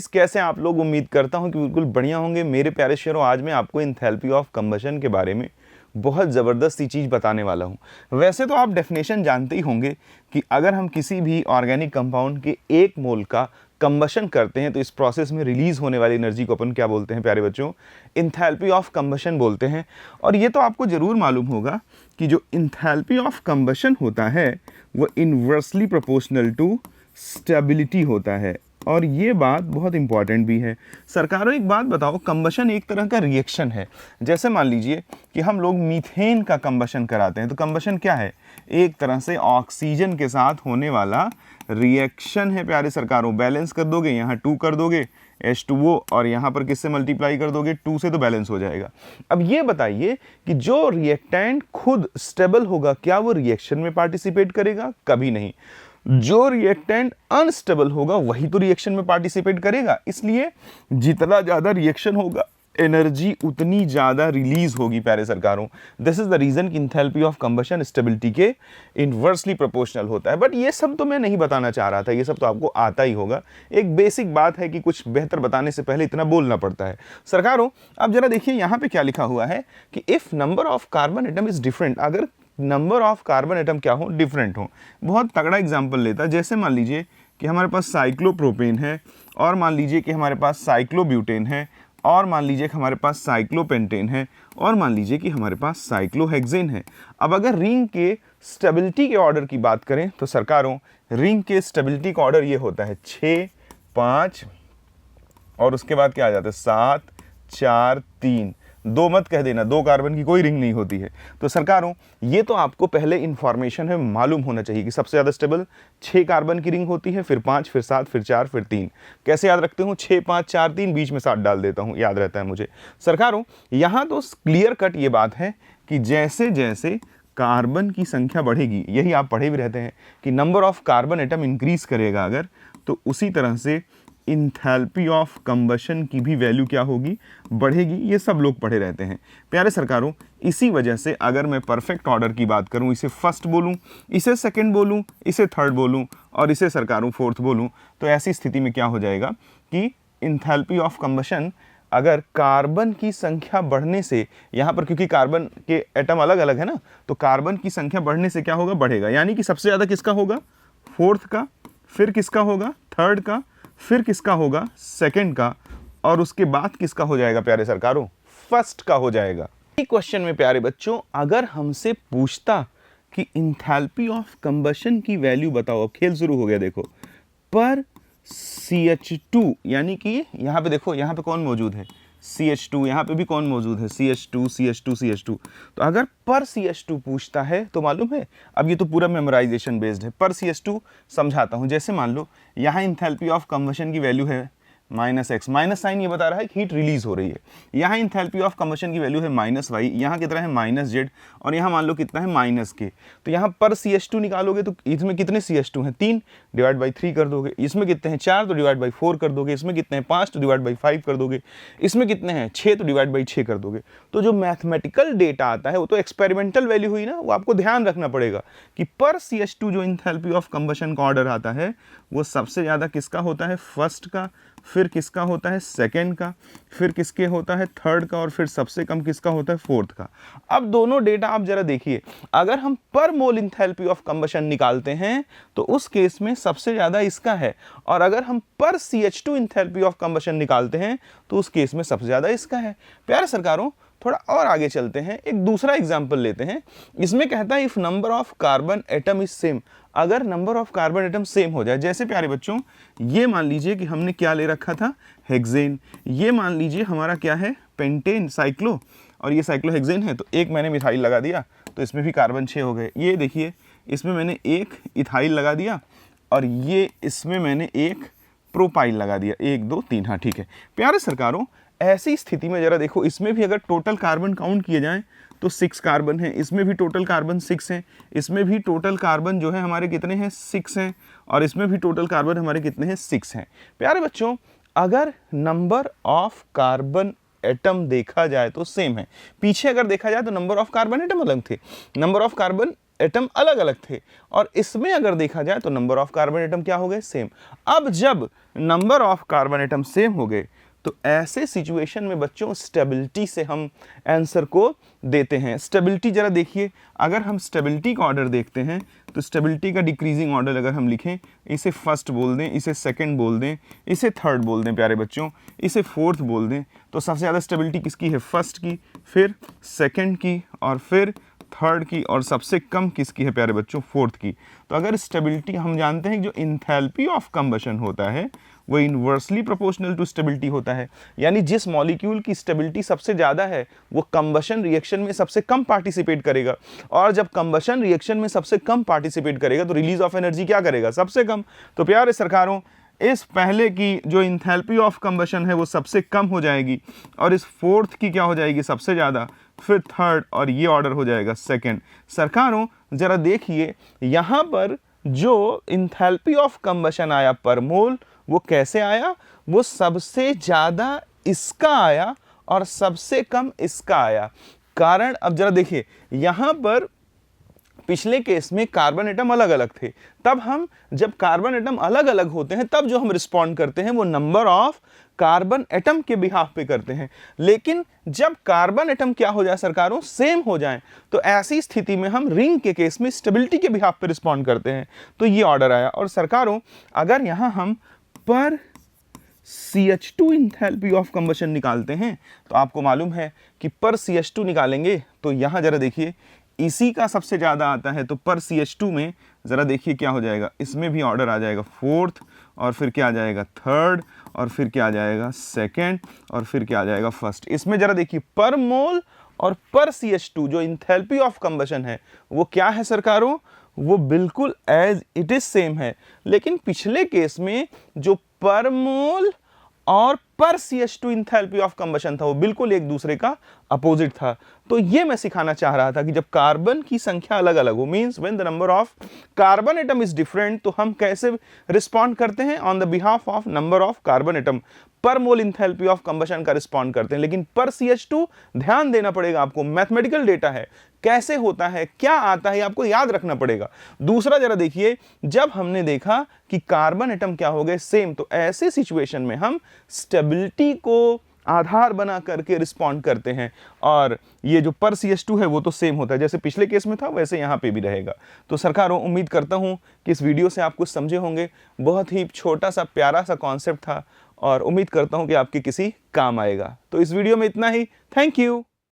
कैसे आप लोग, उम्मीद करता हूं कि बिल्कुल बढ़िया होंगे। मेरे प्यारे शेरों, आज मैं आपको एंथैल्पी ऑफ कंबशन के बारे में बहुत ज़बरदस्त सी चीज़ बताने वाला हूं। वैसे तो आप डेफिनेशन जानते ही होंगे कि अगर हम किसी भी ऑर्गेनिक कंपाउंड के 1 मोल का कंबशन करते हैं तो इस प्रोसेस में रिलीज होने वाली एनर्जी को अपन क्या बोलते हैं प्यारे बच्चों? एंथैल्पी ऑफ कंबशन बोलते हैं। और ये तो आपको ज़रूर मालूम होगा कि जो एंथैल्पी ऑफ कंबशन होता है वो इन्वर्सली प्रोपोर्शनल टू स्टेबिलिटी होता है। और ये बात बहुत इंपॉर्टेंट भी है। सरकारों, एक बात बताओ, कंबशन एक तरह का रिएक्शन है। जैसे मान लीजिए कि हम लोग मीथेन का कंबशन कराते हैं, तो कंबशन क्या है? एक तरह से ऑक्सीजन के साथ होने वाला रिएक्शन है प्यारे सरकारों। बैलेंस कर दोगे, यहाँ 2 कर दोगे H2O, और यहाँ पर किससे मल्टीप्लाई कर दोगे? 2 से, तो बैलेंस हो जाएगा। अब ये बताइए कि जो रिएक्टेंट खुद स्टेबल होगा, क्या वो रिएक्शन में पार्टिसिपेट करेगा? कभी नहीं। जो रिएक्टेंट अनस्टेबल होगा वही तो रिएक्शन में पार्टिसिपेट करेगा। इसलिए जितना ज़्यादा रिएक्शन होगा, एनर्जी उतनी ज़्यादा रिलीज होगी प्यारे सरकारों। दिस इज द रीज़न कि एंथैल्पी ऑफ कंबशन स्टेबिलिटी के इन्वर्सली प्रोपोर्शनल होता है। बट ये सब तो मैं नहीं बताना चाह रहा था, ये सब तो आपको आता ही होगा। एक बेसिक बात है कि कुछ बेहतर बताने से पहले इतना बोलना पड़ता है। सरकारों, अब जरा देखिए यहाँ पे क्या लिखा हुआ है कि if number of carbon atom is different, अगर नंबर ऑफ कार्बन एटम क्या हो? डिफरेंट हो। बहुत तगड़ा एग्जांपल लेता है। जैसे मान लीजिए कि हमारे पास साइक्लोप्रोपेन है, और मान लीजिए कि हमारे पास साइक्लोब्यूटेन है, और मान लीजिए कि हमारे पास साइक्लोपेंटेन है, और मान लीजिए कि हमारे पास साइक्लोहेक्सेन है। अब अगर रिंग के स्टेबिलिटी के ऑर्डर की बात करें तो सरकारों, रिंग के स्टेबिलिटी का ऑर्डर ये होता है 6, 5, और उसके बाद क्या आ जाता है? 7, 4, 3। 2 मत कह देना, 2 कार्बन की कोई रिंग नहीं होती है। तो सरकारों, ये तो आपको पहले इंफॉर्मेशन है, मालूम होना चाहिए कि सबसे ज़्यादा स्टेबल 6 कार्बन की रिंग होती है, फिर 5, फिर 7, फिर 4, फिर 3। कैसे याद रखते हूँ? 6, 5, 4, 3, बीच में 7 डाल देता हूँ, याद रहता है मुझे। सरकारों, यहाँ तो क्लियर कट ये बात है कि जैसे जैसे कार्बन की संख्या बढ़ेगी, यही आप पढ़े भी रहते हैं कि number of carbon atom increase करेगा अगर, तो उसी तरह से इंथैल्पी ऑफ कंबशन की भी वैल्यू क्या होगी? बढ़ेगी। ये सब लोग पढ़े रहते हैं प्यारे सरकारों। इसी वजह से अगर मैं परफेक्ट ऑर्डर की बात करूं, इसे फर्स्ट बोलूं, इसे सेकंड बोलूं, इसे थर्ड बोलूं, और इसे सरकारों फोर्थ बोलूं, तो ऐसी स्थिति में क्या हो जाएगा कि इंथैल्पी ऑफ कंबशन अगर कार्बन की संख्या बढ़ने से, यहाँ पर क्योंकि कार्बन के एटम अलग अलग है ना, तो कार्बन की संख्या बढ़ने से क्या होगा? बढ़ेगा। यानी कि सबसे ज़्यादा किसका होगा? फोर्थ का, फिर किसका होगा? थर्ड का, फिर किसका होगा? सेकंड का, और उसके बाद किसका हो जाएगा प्यारे सरकारों? फर्स्ट का हो जाएगा। एक क्वेश्चन में प्यारे बच्चों, अगर हमसे पूछता कि इंथैल्पी ऑफ कंबशन की वैल्यू बताओ, अब खेल शुरू हो गया। देखो, पर CH2, यानी कि यहाँ पे देखो, यहाँ पे कौन मौजूद है? CH2। यहाँ पे भी कौन मौजूद है? CH2, CH2, CH2। तो अगर पर CH2 पूछता है तो मालूम है, अब ये तो पूरा मेमोराइजेशन बेस्ड है। पर CH2 समझाता हूँ। जैसे मान लो यहाँ इंथैल्पी ऑफ कंबशन की वैल्यू है -x, माइनस साइन ये बता रहा है कि हीट रिलीज हो रही है। यहाँ इंथैल्पी ऑफ कंबशन की वैल्यू है -y, यहाँ कितना है? -z, और यहाँ मान लो कितना है? -k। तो यहाँ पर CH2 निकालोगे तो इसमें कितने CH2 हैं? 3, डिवाइड बाई 3 कर दोगे। इसमें कितने हैं? 4, तो डिवाइड बाई 4 कर दोगे। इसमें कितने हैं? 5, तो डिवाइड बाई 5 कर दोगे। इसमें कितने हैं? 6, तो डिवाइड बाई 6 कर दोगे। तो जो मैथमेटिकल डेटा आता है वो तो एक्सपेरिमेंटल वैल्यू हुई ना, वो आपको ध्यान रखना पड़ेगा कि पर CH2 जो इंथैल्पी ऑफ कंबशन का ऑर्डर आता है वो सबसे ज़्यादा किसका होता है? फर्स्ट का, फिर किसका होता है? सेकंड का, फिर किसके होता है? थर्ड का, और फिर सबसे कम किसका होता है? फोर्थ का। अब दोनों डेटा आप जरा देखिए, अगर हम पर मोल इंथैल्पी ऑफ कंबशन निकालते हैं तो उस केस में सबसे ज़्यादा इसका है, और अगर हम पर CH2 इंथैल्पी ऑफ कंबशन निकालते हैं तो उस केस में सबसे ज़्यादा इसका है। प्यारे सरकारों, थोड़ा और आगे चलते हैं, एक दूसरा एग्जाम्पल लेते हैं। इसमें कहता है if number of carbon atom is same, अगर number of carbon atom same हो जाए। जैसे प्यारे बच्चों, ये मान लीजिए कि हमने क्या ले रखा था? हेक्सेन। ये मान लीजिए हमारा क्या है? पेंटेन, साइक्लो, और ये साइक्लोहेक्सेन है। तो एक मैंने मिथाइल लगा दिया तो इसमें भी कार्बन 6 हो गए। ये देखिए, इसमें मैंने एक इथाइल लगा दिया, और ये इसमें मैंने एक प्रोपाइल लगा दिया। 1, 2, 3, हाँ ठीक है। प्यारे सरकारों, ऐसी स्थिति में जरा देखो, इसमें भी अगर टोटल कार्बन काउंट किए जाएं तो 6 कार्बन है, इसमें भी टोटल कार्बन 6 हैं, इसमें भी टोटल कार्बन जो है हमारे कितने हैं? 6 हैं, और इसमें भी टोटल कार्बन हमारे कितने हैं? 6 हैं। प्यारे बच्चों, अगर नंबर ऑफ कार्बन एटम देखा जाए तो सेम है। पीछे अगर देखा जाए तो नंबर ऑफ कार्बन एटम अलग थे। नंबर ऑफ कार्बन एटम अलग अलग थे, और इसमें अगर देखा जाए तो नंबर ऑफ कार्बन एटम क्या हो गए, सेम। अब जब number of carbon atom same हो गए तो ऐसे सिचुएशन में बच्चों स्टेबिलिटी से हम आंसर को देते हैं। स्टेबिलिटी जरा देखिए, अगर हम स्टेबिलिटी का ऑर्डर देखते हैं तो स्टेबिलिटी का डिक्रीजिंग ऑर्डर अगर हम लिखें, इसे फर्स्ट बोल दें, इसे सेकंड बोल दें, इसे थर्ड बोल दें प्यारे बच्चों, इसे फोर्थ बोल दें, तो सबसे ज़्यादा स्टेबिलिटी किसकी है, फर्स्ट की, फिर सेकंड की, और फिर थर्ड की, और सबसे कम किसकी है प्यारे बच्चों, फोर्थ की। तो अगर स्टेबिलिटी, हम जानते हैं जो इंथैल्पी ऑफ कंबशन होता है वो इन्वर्सली प्रोपोर्शनल टू स्टेबिलिटी होता है, यानी जिस मॉलिक्यूल की स्टेबिलिटी सबसे ज़्यादा है वो कंबशन रिएक्शन में सबसे कम पार्टिसिपेट करेगा, और जब कंबशन रिएक्शन में सबसे कम पार्टिसिपेट करेगा तो रिलीज ऑफ एनर्जी क्या करेगा, सबसे कम। तो प्यारे सरकारों, इस पहले की जो इंथैल्पी ऑफ कंबशन है वो सबसे कम हो जाएगी, और इस फोर्थ की क्या हो जाएगी, सबसे ज़्यादा, फिर थर्ड, और ये ऑर्डर हो जाएगा सेकंड। सरकारों जरा देखिए, यहाँ पर जो इंथैल्पी ऑफ कंबशन आया पर मोल, वो कैसे आया, वो सबसे ज़्यादा इसका आया और सबसे कम इसका आया। कारण अब जरा देखिए, यहाँ पर पिछले केस में कार्बन एटम अलग अलग थे, तब हम जब कार्बन एटम अलग अलग होते हैं तब जो हम रिस्पॉन्ड करते हैं वो नंबर ऑफ कार्बन एटम के बिहाफ पे करते हैं। लेकिन जब कार्बन एटम क्या हो जाए सरकारों, सेम हो जाए, तो ऐसी स्थिति में हम रिंग के केस में स्टेबिलिटी के बिहाफ पे रिस्पॉन्ड करते हैं। तो ये ऑर्डर आया। और सरकारों अगर यहां हम पर CH2 इंथैल्पी ऑफ कंबशन निकालते हैं तो आपको मालूम है कि पर CH2 निकालेंगे तो यहां जरा देखिए इसी का सबसे ज़्यादा आता है, तो पर CH2 में ज़रा देखिए क्या हो जाएगा, इसमें भी ऑर्डर आ जाएगा फोर्थ, और फिर क्या आ जाएगा थर्ड, और फिर क्या आ जाएगा सेकंड, और फिर क्या आ जाएगा फर्स्ट। इसमें ज़रा देखिए पर मोल और पर CH2 जो इंथैल्पी ऑफ कंबशन है वो क्या है सरकारों, वो बिल्कुल एज इट इज सेम है। लेकिन पिछले केस में जो पर मोल और पर CH2 इंथैल्पी ऑफ कंबशन था वो बिल्कुल एक दूसरे का अपोजिट था। तो ये मैं सिखाना चाह रहा था कि जब कार्बन की संख्या अलग अलग हो, means when the number of carbon atom is different, तो हम कैसे रिस्पॉन्ड करते हैं, on the behalf of number of carbon atom, पर मोल इंथैल्पी ऑफ कंबशन का रिस्पॉन्ड करते हैं। लेकिन पर CH2 ध्यान देना पड़ेगा आपको, मैथमेटिकल डेटा है, कैसे होता है, क्या आता है, आपको याद रखना पड़ेगा। दूसरा जरा देखिए, जब हमने देखा कि कार्बन एटम क्या हो गए सेम, तो ऐसे सिचुएशन में हम स्टेबिलिटी को आधार बना करके रिस्पॉन्ड करते हैं, और ये जो पर CH2 है वो तो सेम होता है, जैसे पिछले केस में था वैसे यहाँ पे भी रहेगा। तो सरकारों उम्मीद करता हूँ कि इस वीडियो से आप कुछ समझे होंगे। बहुत ही छोटा सा प्यारा सा कॉन्सेप्ट था, और उम्मीद करता हूँ कि आपके किसी काम आएगा। तो इस वीडियो में इतना ही। Thank you.